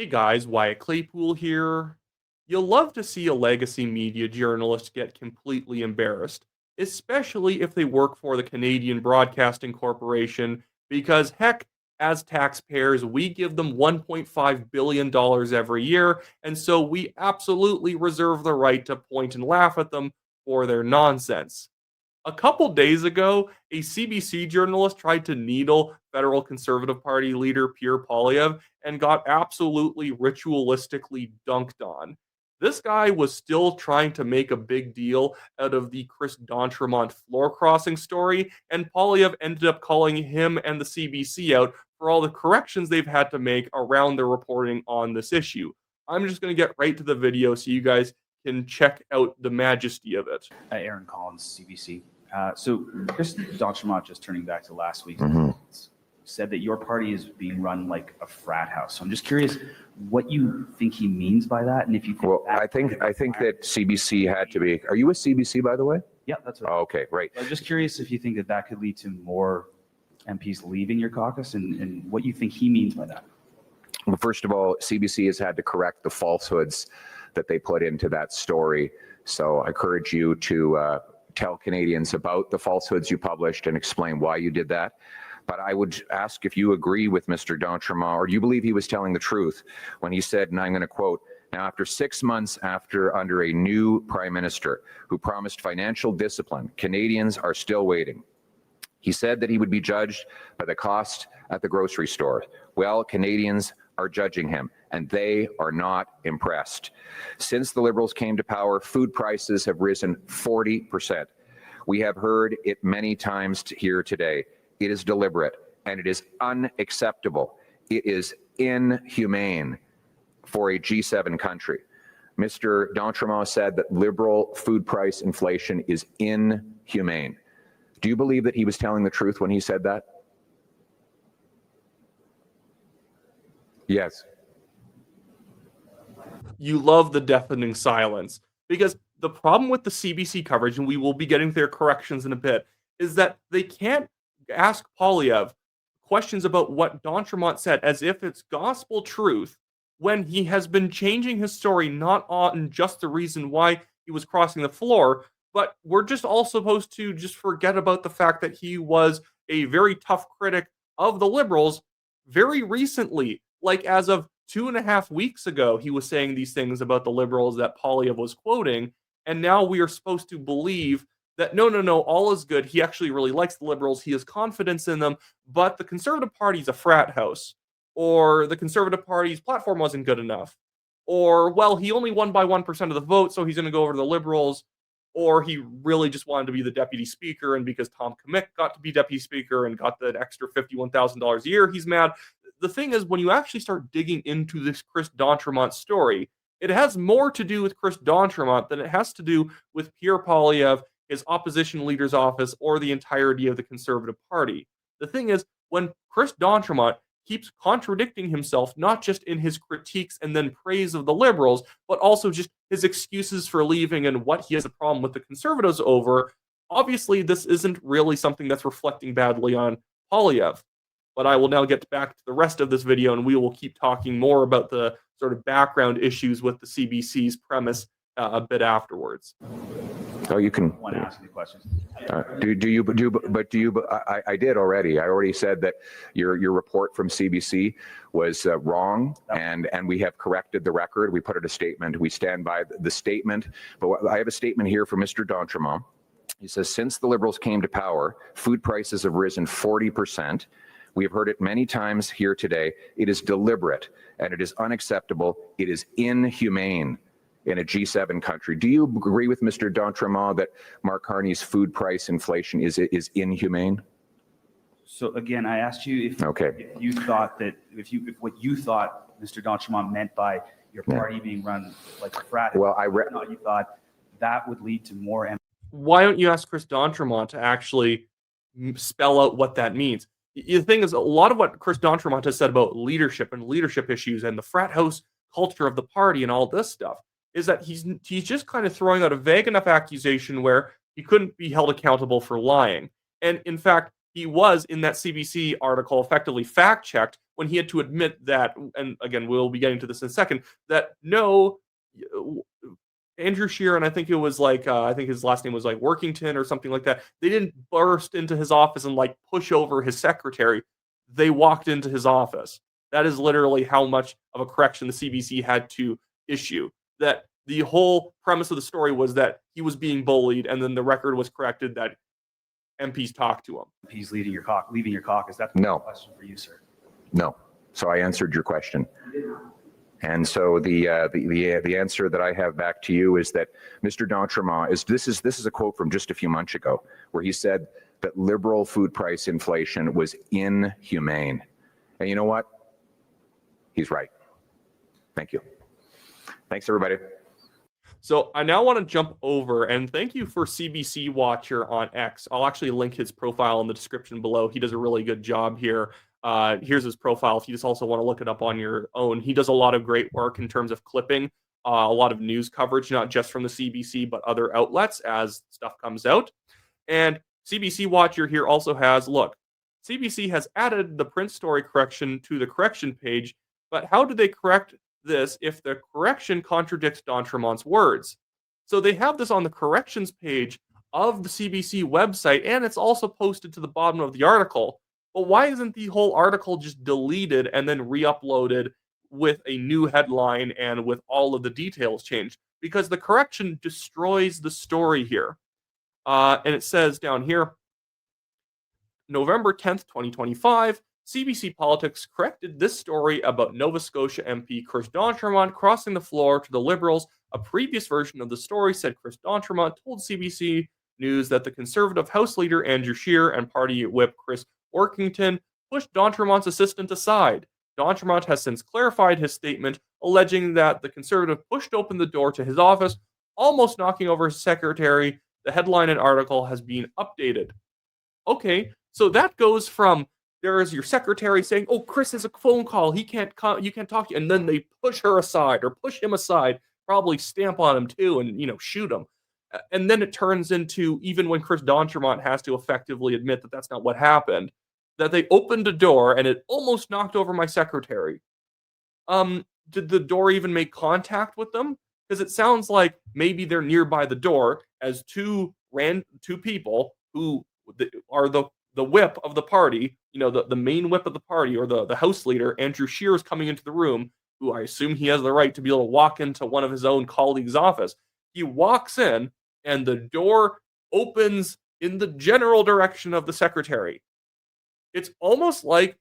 Hey guys, Wyatt Claypool here. You'll love to see a legacy media journalist get completely embarrassed, especially if they work for the Canadian Broadcasting Corporation, because heck, as taxpayers, we give them $1.5 billion every year, and so we absolutely reserve the right to point and laugh at them for their nonsense. A couple days ago, a CBC journalist tried to needle federal Conservative Party leader Pierre Poilievre and got absolutely ritualistically dunked on. This guy was still trying to make a big deal out of the Chris d'Entremont floor crossing story, and Poilievre ended up calling him and the CBC out for all the corrections they've had to make around their reporting on this issue. I'm just going to get right to the video so you guys can check out the majesty of it. Aaron Collins, CBC. So Chris d'Entremont, just turning back to last week, said that your party is being run like a frat house. So I'm just curious what you think he means by that, and if you think Well, I think that CBC had to be. Are you with CBC, by the way? Yeah, that's right. Oh, okay, right. I'm just curious if you think that that could lead to more MPs leaving your caucus, and what you think he means by that. Well, first of all, CBC has had to correct the falsehoods that they put into that story. So I encourage you to tell Canadians about the falsehoods you published and explain why you did that. But I would ask if you agree with Mr. d'Entremont, or do you believe he was telling the truth when he said, and I'm going to quote, "Now, after 6 months under a new prime minister who promised financial discipline, Canadians are still waiting." He said that he would be judged by the cost at the grocery store. Well, Canadians are judging him, and they are not impressed. Since the Liberals came to power, food prices have risen 40%. We have heard it many times here today. It is deliberate, and it is unacceptable. It is inhumane for a G7 country. Mr. d'Entremont said that Liberal food price inflation is inhumane. Do you believe that he was telling the truth when he said that? Yes. You love the deafening silence, because the problem with the CBC coverage, and we will be getting their corrections in a bit, is that they can't ask Poilievre questions about what d'Entremont said as if it's gospel truth, when he has been changing his story not on just the reason why he was crossing the floor, but we're just all supposed to just forget about the fact that he was a very tough critic of the Liberals very recently. Like, as of 2.5 weeks ago, he was saying these things about the Liberals that Poilievre was quoting, and now we are supposed to believe that no, all is good. He actually really likes the Liberals. He has confidence in them, but the Conservative Party's a frat house, or the Conservative Party's platform wasn't good enough, or, well, he only won by 1% of the vote, so he's going to go over to the Liberals, or he really just wanted to be the deputy speaker, and because Tom Comic got to be deputy speaker and got the extra $51,000 a year, he's mad. The thing is, when you actually start digging into this Chris d'Entremont story, it has more to do with Chris d'Entremont than it has to do with Pierre Poilievre, his opposition leader's office, or the entirety of the Conservative Party. The thing is, when Chris d'Entremont keeps contradicting himself, not just in his critiques and then praise of the Liberals, but also just his excuses for leaving and what he has a problem with the Conservatives over, obviously this isn't really something that's reflecting badly on Poilievre. But I will now get back to the rest of this video, and we will keep talking more about the sort of background issues with the CBC's premise a bit afterwards. Oh, you can. I want to ask you questions. I did already. I already said that your report from CBC was wrong, and we have corrected the record. We put out a statement. We stand by the statement. But I have a statement here from Mr. d'Entremont. He says, since the Liberals came to power, food prices have risen 40%. We have heard it many times here today. It is deliberate, and it is unacceptable. It is inhumane in a G7 country. Do you agree with Mr. d'Entremont that Mark Carney's food price inflation is inhumane? So again, I asked you if you thought that if what you thought Mr. d'Entremont meant by your party being run like a frat. Well, you thought that would lead to more. Why don't you ask Chris d'Entremont to actually spell out what that means? The thing is, a lot of what Chris d'Entremont has said about leadership and leadership issues and the frat house culture of the party and all this stuff is that he's just kind of throwing out a vague enough accusation where he couldn't be held accountable for lying. And in fact, he was, in that CBC article, effectively fact-checked when he had to admit that, and again, we'll be getting to this in a second, that no, Andrew Scheer, and I think it was like, I think his last name was like Workington or something like that. They didn't burst into his office and like push over his secretary. They walked into his office. That is literally how much of a correction the CBC had to issue. That the whole premise of the story was that he was being bullied, and then the record was corrected that MPs talked to him. He's leaving your caucus. That's the No. question for you, sir. No. So I answered your question. And so the answer that I have back to you is that Mr. d'Entremont this is a quote from just a few months ago, where he said that liberal food price inflation was inhumane. And you know what? He's right. Thank you. Thanks, everybody. So I now want to jump over, and thank you for CBC Watcher on X. I'll actually link his profile in the description below. He does a really good job here. Here's his profile if you just also want to look it up on your own. He does a lot of great work in terms of clipping, a lot of news coverage, not just from the CBC, but other outlets as stuff comes out. And CBC Watcher here also has, look, CBC has added the print story correction to the correction page, but how do they correct this if the correction contradicts d'Entremont's words? So they have this on the corrections page of the CBC website, and it's also posted to the bottom of the article. But why isn't the whole article just deleted and then re-uploaded with a new headline and with all of the details changed? Because the correction destroys the story here. And it says down here, November 10th, 2025, CBC Politics corrected this story about Nova Scotia MP Chris d'Entremont crossing the floor to the Liberals. A previous version of the story said Chris d'Entremont told CBC News that the Conservative House Leader Andrew Scheer and Party Whip Chris Workington pushed d'Entremont's assistant aside. D'Entremont has since clarified his statement, alleging that the Conservative pushed open the door to his office, almost knocking over his secretary. The headline and article has been updated. Okay, so that goes from there is your secretary saying, "Oh, Chris has a phone call. He can't come. You can't talk to you," and then they push her aside or push him aside, probably stamp on him too, and shoot him. And then it turns into, even when Chris d'Entremont has to effectively admit that that's not what happened, that they opened a door and it almost knocked over my secretary. Did the door even make contact with them? Because it sounds like maybe they're nearby the door as two people who are the whip of the party, the main whip of the party, or the House Leader, Andrew Scheer, is coming into the room, who I assume he has the right to be able to walk into one of his own colleagues' office. He walks in, and the door opens in the general direction of the secretary. It's almost like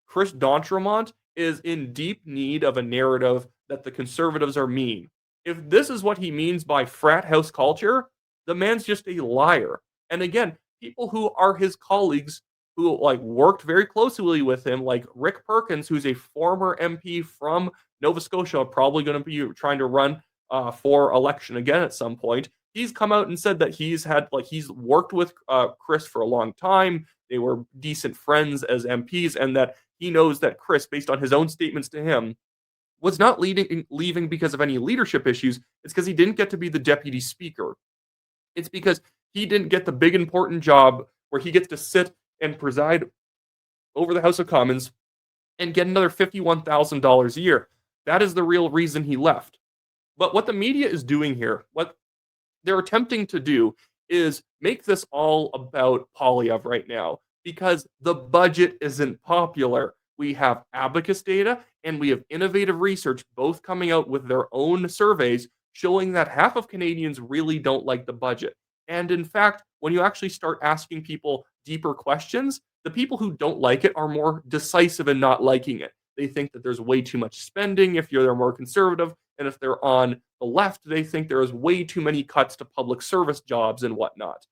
Chris d'Entremont is in deep need of a narrative that the Conservatives are mean. If this is what he means by frat house culture, the man's just a liar. And again, people who are his colleagues who worked very closely with him, like Rick Perkins, who's a former MP from Nova Scotia, probably going to be trying to run for election again at some point. He's come out and said that he's worked with Chris for a long time. They were decent friends as MPs, and that he knows that Chris, based on his own statements to him, was not leaving because of any leadership issues. It's because he didn't get to be the deputy speaker. It's because he didn't get the big important job where he gets to sit and preside over the House of Commons and get another $51,000 a year. That is the real reason he left. But what the media is doing here, what they're attempting to do, is make this all about Poilievre right now, because the budget isn't popular. We have abacus data and we have innovative research both coming out with their own surveys showing that half of Canadians really don't like the budget. And in fact, when you actually start asking people deeper questions, the people who don't like it are more decisive in not liking it. They think that there's way too much spending if they're more conservative, and if they're on the left, they think there is way too many cuts to public service jobs and whatnot.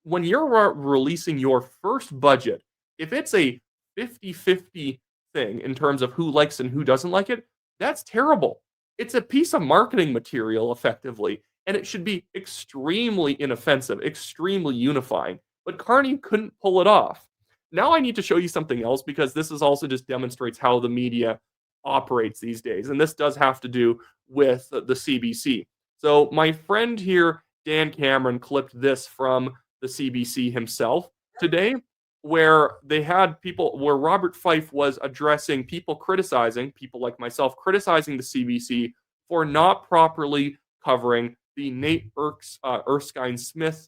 When you're releasing your first budget, if it's a 50-50 thing in terms of who likes and who doesn't like it, that's terrible. It's a piece of marketing material, effectively, and it should be extremely inoffensive, extremely unifying. But Carney couldn't pull it off. Now I need to show you something else, because this is also just demonstrates how the media operates these days. And this does have to do with the CBC. So my friend here, Dan Cameron, clipped this from the CBC himself today. where they had people, where Robert Fife was addressing people criticizing, people like myself, criticizing the CBC for not properly covering the Nate Erskine Smith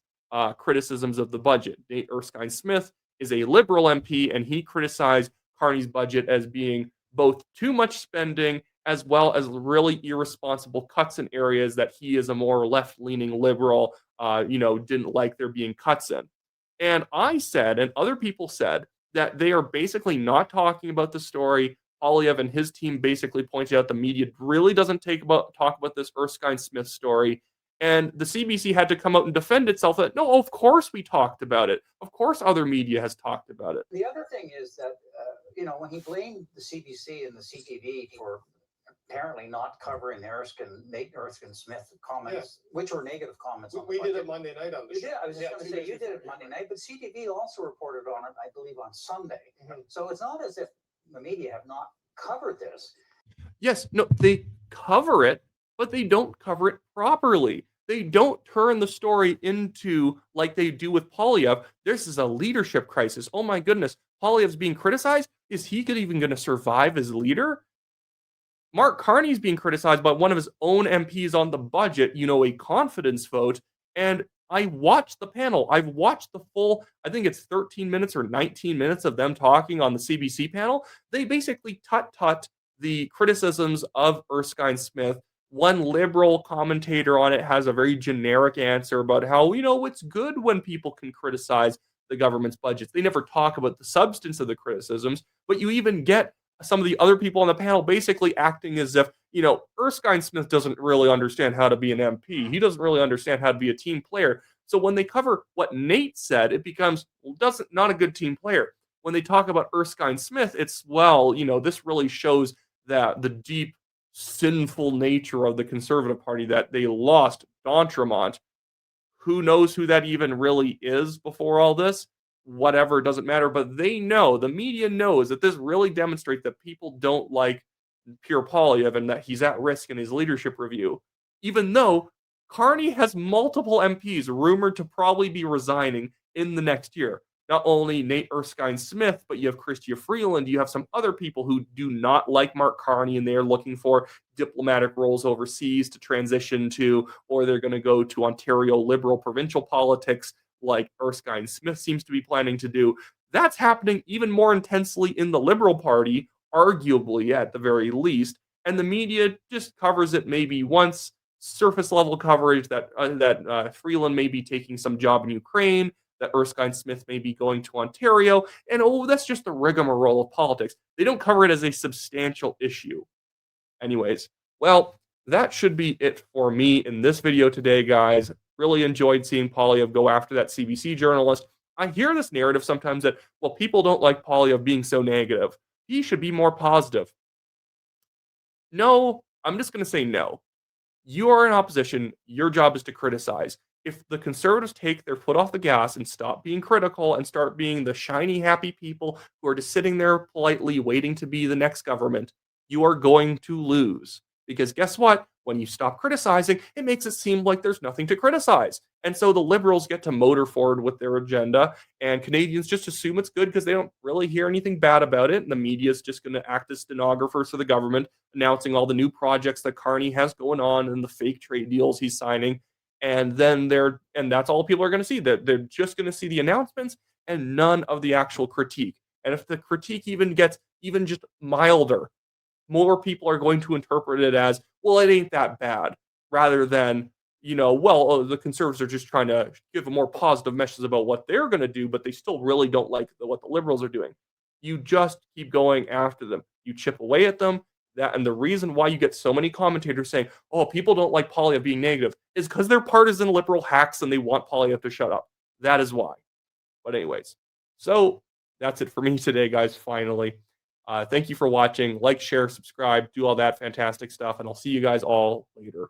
criticisms of the budget. Nate Erskine Smith is a Liberal MP, and he criticized Carney's budget as being both too much spending as well as really irresponsible cuts in areas that he, as a more left-leaning liberal, didn't like there being cuts in. And I said, and other people said, that they are basically not talking about the story. Poilievre and his team basically pointed out the media really doesn't talk about this Erskine Smith story. And the CBC had to come out and defend itself that, no, of course we talked about it. Of course other media has talked about it. The other thing is that, when he blamed the CBC and the CTV for apparently not covering Nate Erskine Smith comments, which were negative comments. We did it Monday night on the show. Yeah, I was just going to say, you did it Monday night, but CTV also reported on it, I believe, on Sunday. So it's not as if the media have not covered this. Yes, no, they cover it, but they don't cover it properly. They don't turn the story into, like they do with Poilievre, this is a leadership crisis. Oh my goodness, Poilievre's being criticized. Is he even going to survive as leader? Mark Carney's being criticized by one of his own MPs on the budget, a confidence vote. And I watched the panel. I've watched the full, I think it's 13 minutes or 19 minutes of them talking on the CBC panel. They basically tut the criticisms of Erskine Smith. One liberal commentator on it has a very generic answer about how, it's good when people can criticize the government's budgets. They never talk about the substance of the criticisms, but you even get some of the other people on the panel basically acting as if, Erskine Smith doesn't really understand how to be an MP. He doesn't really understand how to be a team player. So when they cover what Nate said, it becomes, not a good team player. When they talk about Erskine Smith, it's, this really shows that the deep, sinful nature of the Conservative Party, that they lost D'Entremont. Who knows who that even really is before all this? Whatever, it doesn't matter, but they know, the media knows that this really demonstrates that people don't like Pierre Poilievre and that he's at risk in his leadership review, even though Carney has multiple MPs rumored to probably be resigning in the next year. Not only Nate Erskine Smith, but you have Chrystia Freeland, you have some other people who do not like Mark Carney, and they're looking for diplomatic roles overseas to transition to, or they're going to go to Ontario Liberal provincial politics, like Erskine Smith seems to be planning to do. That's happening even more intensely in the Liberal Party, arguably at the very least, and the media just covers it maybe once, surface level coverage that Freeland may be taking some job in Ukraine, that Erskine Smith may be going to Ontario, and that's just the rigmarole of politics. They don't cover it as a substantial issue. Anyways, well, that should be it for me in this video today, guys. Really enjoyed seeing Poilievre go after that CBC journalist. I hear this narrative sometimes that, well, people don't like Poilievre being so negative. He should be more positive. No, I'm just going to say no. You are in opposition. Your job is to criticize. If the Conservatives take their foot off the gas and stop being critical and start being the shiny, happy people who are just sitting there politely waiting to be the next government, you are going to lose. Because guess what? When you stop criticizing, it makes it seem like there's nothing to criticize. And so the Liberals get to motor forward with their agenda, and Canadians just assume it's good because they don't really hear anything bad about it. And the media is just going to act as stenographers for the government, announcing all the new projects that Carney has going on and the fake trade deals he's signing. And then that's all people are going to see. They're just going to see the announcements and none of the actual critique. And if the critique even gets even just milder, more people are going to interpret it as, well, it ain't that bad, rather than, the Conservatives are just trying to give a more positive message about what they're going to do, but they still really don't like what the Liberals are doing. You just keep going after them. You chip away at them. And the reason why you get so many commentators saying, oh, people don't like Poilievre being negative, is because they're partisan liberal hacks and they want Poilievre to shut up. That is why. But anyways, so that's it for me today, guys, finally. Thank you for watching. Like, share, subscribe, do all that fantastic stuff, and I'll see you guys all later.